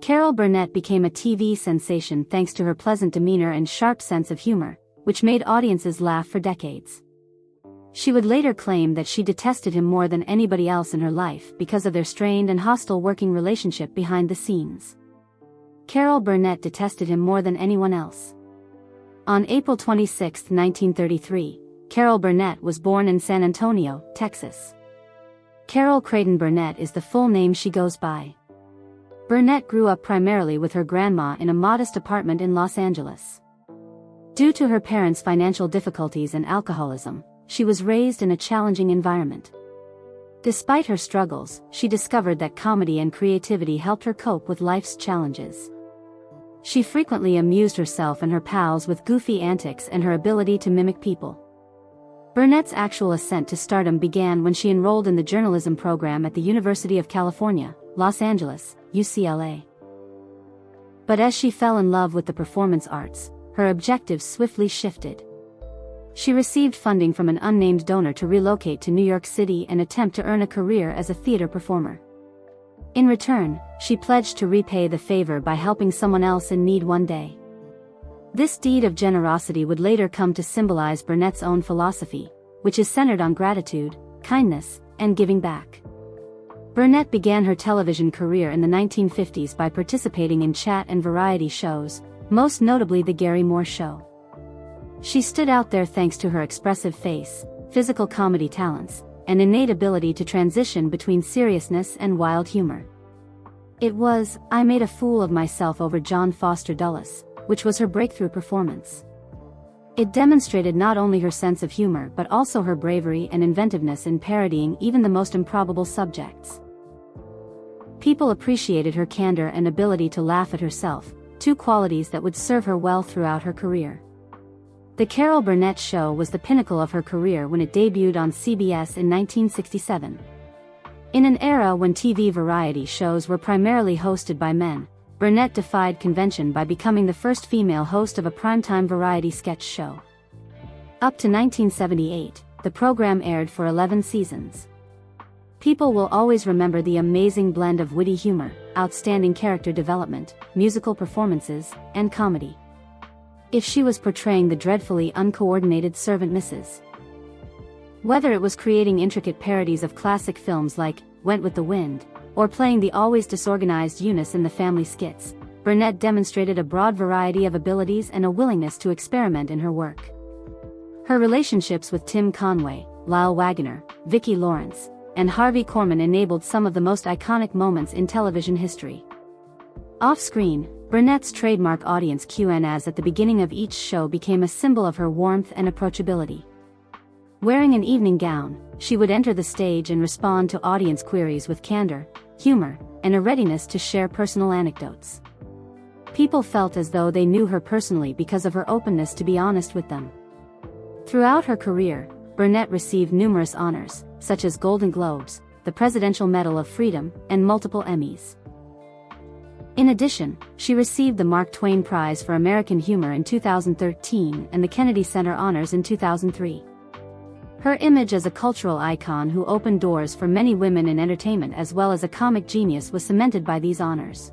Carol Burnett became a TV sensation thanks to her pleasant demeanor and sharp sense of humor, which made audiences laugh for decades. She would later claim that she detested him more than anybody else in her life because of their strained and hostile working relationship behind the scenes. Carol Burnett detested him more than anyone else. On April 26, 1933, Carol Burnett was born in San Antonio, Texas. Carol Creighton Burnett is the full name she goes by. Burnett grew up primarily with her grandma in a modest apartment in Los Angeles. Due to her parents' financial difficulties and alcoholism, she was raised in a challenging environment. Despite her struggles, she discovered that comedy and creativity helped her cope with life's challenges. She frequently amused herself and her pals with goofy antics and her ability to mimic people. Burnett's actual ascent to stardom began when she enrolled in the journalism program at the University of California, Los Angeles, UCLA. But as she fell in love with the performance arts, her objectives swiftly shifted. She received funding from an unnamed donor to relocate to New York City and attempt to earn a career as a theater performer. In return, she pledged to repay the favor by helping someone else in need one day. This deed of generosity would later come to symbolize Burnett's own philosophy, which is centered on gratitude, kindness, and giving back. Burnett began her television career in the 1950s by participating in chat and variety shows, most notably The Gary Moore Show. She stood out there thanks to her expressive face, physical comedy talents, and innate ability to transition between seriousness and wild humor. It was "I Made a Fool of Myself Over John Foster Dulles," which was her breakthrough performance. It demonstrated not only her sense of humor but also her bravery and inventiveness in parodying even the most improbable subjects. People appreciated her candor and ability to laugh at herself, two qualities that would serve her well throughout her career. The Carol Burnett Show was the pinnacle of her career when it debuted on CBS in 1967. In an era when TV variety shows were primarily hosted by men, Burnett defied convention by becoming the first female host of a primetime variety sketch show. Up to 1978, the program aired for 11 seasons. People will always remember the amazing blend of witty humor, outstanding character development, musical performances, and comedy. If she was portraying the dreadfully uncoordinated servant Mrs. Whether it was creating intricate parodies of classic films like Went with the Wind, or playing the always disorganized Eunice in the family skits, Burnett demonstrated a broad variety of abilities and a willingness to experiment in her work. Her relationships with Tim Conway, Lyle Waggoner, Vicki Lawrence, and Harvey Korman enabled some of the most iconic moments in television history. Off-screen, Burnett's trademark audience Q&As at the beginning of each show became a symbol of her warmth and approachability. Wearing an evening gown, she would enter the stage and respond to audience queries with candor, humor, and a readiness to share personal anecdotes. People felt as though they knew her personally because of her openness to be honest with them. Throughout her career, Burnett received numerous honors, such as Golden Globes, the Presidential Medal of Freedom, and multiple Emmys. In addition, she received the Mark Twain Prize for American Humor in 2013 and the Kennedy Center Honors in 2003. Her image as a cultural icon who opened doors for many women in entertainment as well as a comic genius was cemented by these honors.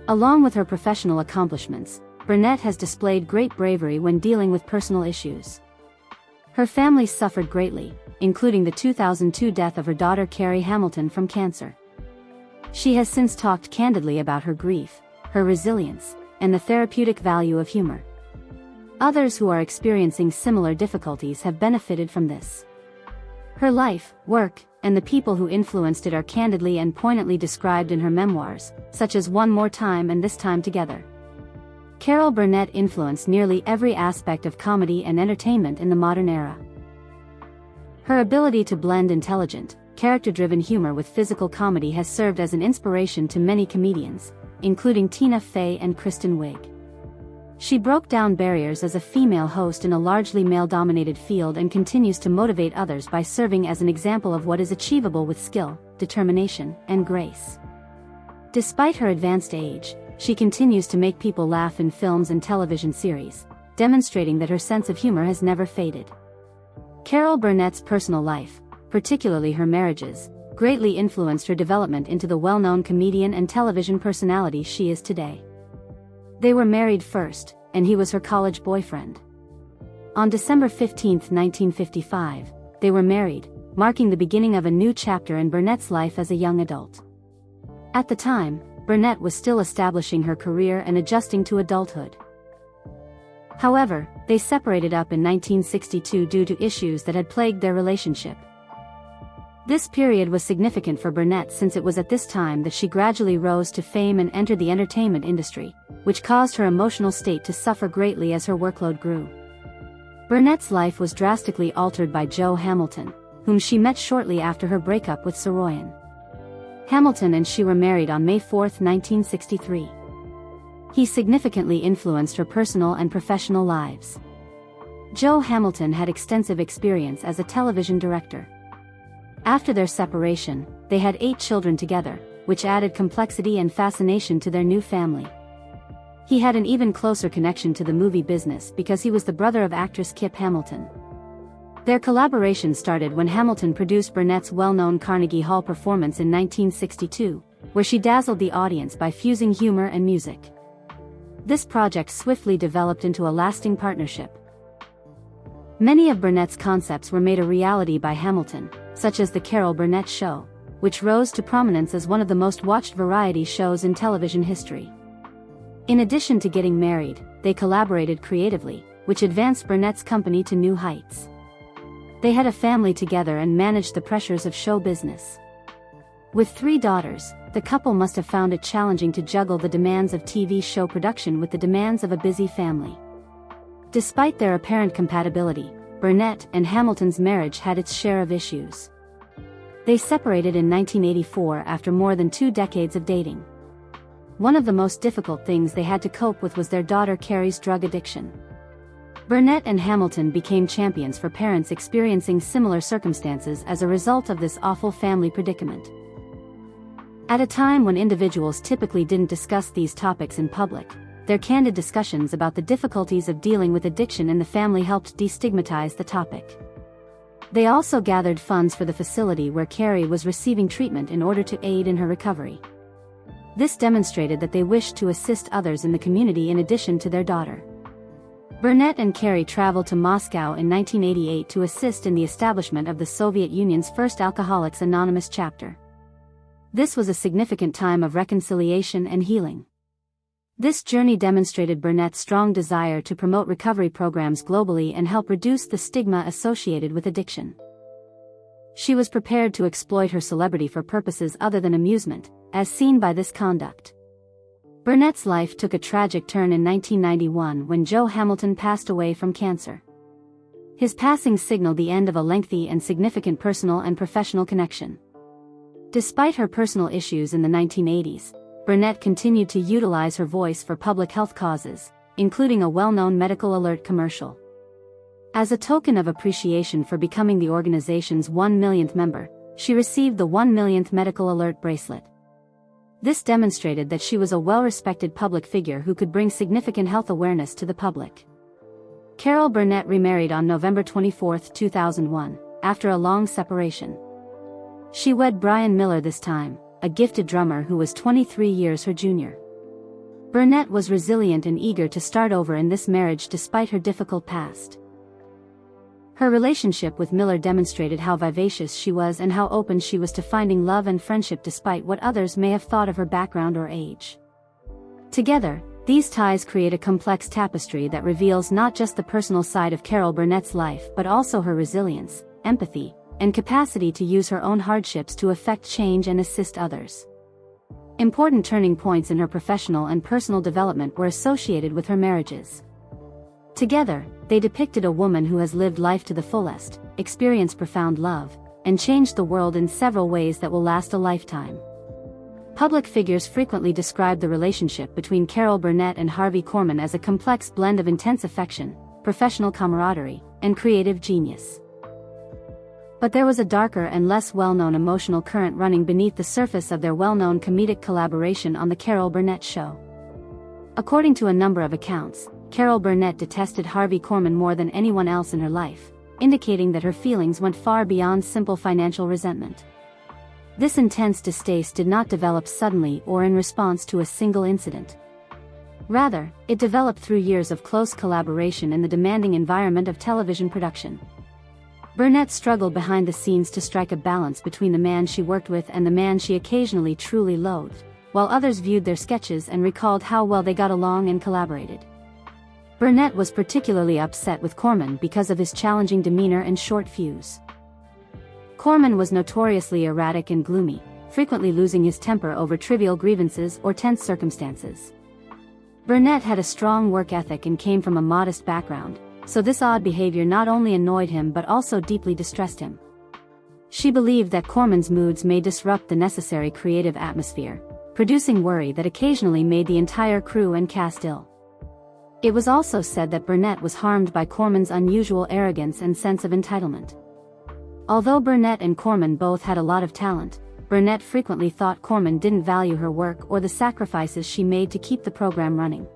Along with her professional accomplishments, Burnett has displayed great bravery when dealing with personal issues. Her family suffered greatly, including the 2002 death of her daughter Carrie Hamilton from cancer. She has since talked candidly about her grief, her resilience, and the therapeutic value of humor. Others who are experiencing similar difficulties have benefited from this. Her life, work, and the people who influenced it are candidly and poignantly described in her memoirs, such as One More Time and This Time Together. Carol Burnett influenced nearly every aspect of comedy and entertainment in the modern era. Her ability to blend intelligent, character-driven humor with physical comedy has served as an inspiration to many comedians, including Tina Fey and Kristen Wiig. She broke down barriers as a female host in a largely male-dominated field and continues to motivate others by serving as an example of what is achievable with skill, determination, and grace. Despite her advanced age, she continues to make people laugh in films and television series, demonstrating that her sense of humor has never faded. Carol Burnett's personal life, particularly her marriages, greatly influenced her development into the well-known comedian and television personality she is today. They were married first, and he was her college boyfriend. On December 15, 1955, they were married, marking the beginning of a new chapter in Burnett's life as a young adult. At the time, Burnett was still establishing her career and adjusting to adulthood. However, they separated up in 1962 due to issues that had plagued their relationship. This period was significant for Burnett since it was at this time that she gradually rose to fame and entered the entertainment industry, which caused her emotional state to suffer greatly as her workload grew. Burnett's life was drastically altered by Joe Hamilton, whom she met shortly after her breakup with Saroyan. Hamilton and she were married on May 4, 1963. He significantly influenced her personal and professional lives. Joe Hamilton had extensive experience as a television director. After their separation, they had 8 children together, which added complexity and fascination to their new family. He had an even closer connection to the movie business because he was the brother of actress Kip Hamilton. Their collaboration started when Hamilton produced Burnett's well-known Carnegie Hall performance in 1962, where she dazzled the audience by fusing humor and music. This project swiftly developed into a lasting partnership. Many of Burnett's concepts were made a reality by Hamilton, such as The Carol Burnett Show, which rose to prominence as one of the most watched variety shows in television history. In addition to getting married, they collaborated creatively, which advanced Burnett's company to new heights. They had a family together and managed the pressures of show business. With 3 daughters, the couple must have found it challenging to juggle the demands of TV show production with the demands of a busy family. Despite their apparent compatibility, Burnett and Hamilton's marriage had its share of issues. They separated in 1984 after more than 2 decades of dating. One of the most difficult things they had to cope with was their daughter Carrie's drug addiction. Burnett and Hamilton became champions for parents experiencing similar circumstances as a result of this awful family predicament. At a time when individuals typically didn't discuss these topics in public, their candid discussions about the difficulties of dealing with addiction in the family helped destigmatize the topic. They also gathered funds for the facility where Carrie was receiving treatment in order to aid in her recovery. This demonstrated that they wished to assist others in the community in addition to their daughter. Burnett and Carrie traveled to Moscow in 1988 to assist in the establishment of the Soviet Union's first Alcoholics Anonymous chapter. This was a significant time of reconciliation and healing. This journey demonstrated Burnett's strong desire to promote recovery programs globally and help reduce the stigma associated with addiction. She was prepared to exploit her celebrity for purposes other than amusement, as seen by this conduct. Burnett's life took a tragic turn in 1991 when Joe Hamilton passed away from cancer. His passing signaled the end of a lengthy and significant personal and professional connection. Despite her personal issues in the 1980s, Burnett continued to utilize her voice for public health causes, including a well-known medical alert commercial. As a token of appreciation for becoming the organization's 1 millionth member, she received the 1 millionth medical alert bracelet. This demonstrated that she was a well-respected public figure who could bring significant health awareness to the public. Carol Burnett remarried on November 24, 2001, after a long separation. She wed Brian Miller this time, a gifted drummer who was 23 years her junior. Burnett was resilient and eager to start over in this marriage despite her difficult past. Her relationship with Miller demonstrated how vivacious she was and how open she was to finding love and friendship despite what others may have thought of her background or age. Together, these ties create a complex tapestry that reveals not just the personal side of Carol Burnett's life but also her resilience, empathy, and capacity to use her own hardships to effect change and assist others. Important turning points in her professional and personal development were associated with her marriages. Together, they depicted a woman who has lived life to the fullest, experienced profound love, and changed the world in several ways that will last a lifetime. Public figures frequently describe the relationship between Carol Burnett and Harvey Korman as a complex blend of intense affection, professional camaraderie, and creative genius. But there was a darker and less well-known emotional current running beneath the surface of their well-known comedic collaboration on The Carol Burnett Show. According to a number of accounts, Carol Burnett detested Harvey Korman more than anyone else in her life, indicating that her feelings went far beyond simple financial resentment. This intense distaste did not develop suddenly or in response to a single incident. Rather, it developed through years of close collaboration in the demanding environment of television production. Burnett struggled behind the scenes to strike a balance between the man she worked with and the man she occasionally truly loathed, while others viewed their sketches and recalled how well they got along and collaborated. Burnett was particularly upset with Corman because of his challenging demeanor and short fuse. Corman was notoriously erratic and gloomy, frequently losing his temper over trivial grievances or tense circumstances. Burnett had a strong work ethic and came from a modest background, so this odd behavior not only annoyed him but also deeply distressed him. She believed that Corman's moods may disrupt the necessary creative atmosphere, producing worry that occasionally made the entire crew and cast ill. It was also said that Burnett was harmed by Corman's unusual arrogance and sense of entitlement. Although Burnett and Corman both had a lot of talent, Burnett frequently thought Corman didn't value her work or the sacrifices she made to keep the program running.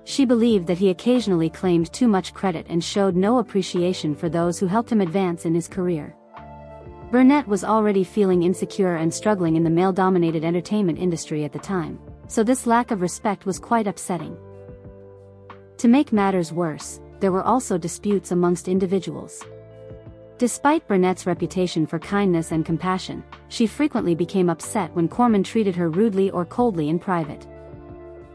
She believed that he occasionally claimed too much credit and showed no appreciation for those who helped him advance in his career. Burnett was already feeling insecure and struggling in the male-dominated entertainment industry at the time, so this lack of respect was quite upsetting. To make matters worse, there were also disputes amongst individuals. Despite Burnett's reputation for kindness and compassion, she frequently became upset when Corman treated her rudely or coldly in private.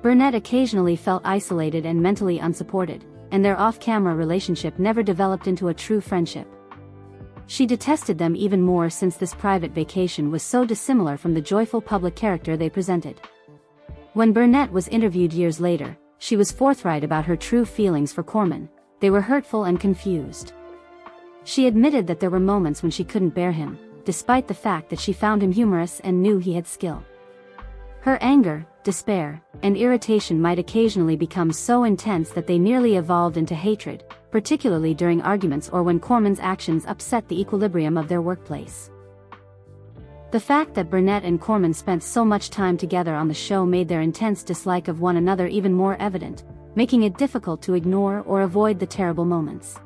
Burnett occasionally felt isolated and mentally unsupported, and their off-camera relationship never developed into a true friendship. She detested them even more since this private vacation was so dissimilar from the joyful public character they presented. When Burnett was interviewed years later, she was forthright about her true feelings for Corman. They were hurtful and confused. She admitted that there were moments when she couldn't bear him, despite the fact that she found him humorous and knew he had skill. Her anger, despair, and irritation might occasionally become so intense that they nearly evolved into hatred, particularly during arguments or when Corman's actions upset the equilibrium of their workplace. The fact that Burnett and Corman spent so much time together on the show made their intense dislike of one another even more evident, making it difficult to ignore or avoid the terrible moments.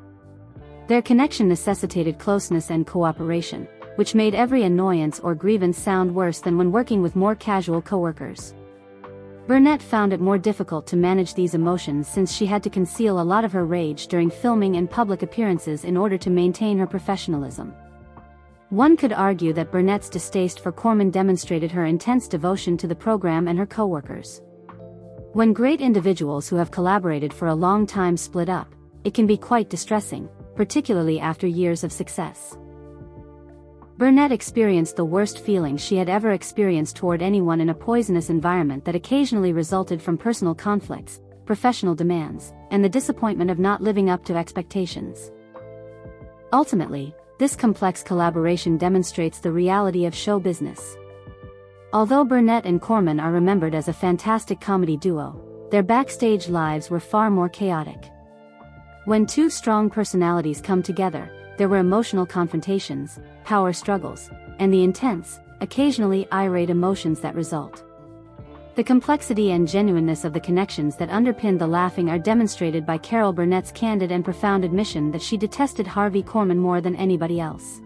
Their connection necessitated closeness and cooperation, which made every annoyance or grievance sound worse than when working with more casual coworkers. Burnett found it more difficult to manage these emotions since she had to conceal a lot of her rage during filming and public appearances in order to maintain her professionalism. One could argue that Burnett's distaste for Corman demonstrated her intense devotion to the program and her coworkers. When great individuals who have collaborated for a long time split up, it can be quite distressing, particularly after years of success. Burnett experienced the worst feelings she had ever experienced toward anyone in a poisonous environment that occasionally resulted from personal conflicts, professional demands, and the disappointment of not living up to expectations. Ultimately, this complex collaboration demonstrates the reality of show business. Although Burnett and Corman are remembered as a fantastic comedy duo, their backstage lives were far more chaotic. When two strong personalities come together, there were emotional confrontations, power struggles, and the intense, occasionally irate emotions that result. The complexity and genuineness of the connections that underpinned the laughing are demonstrated by Carol Burnett's candid and profound admission that she detested Harvey Korman more than anybody else.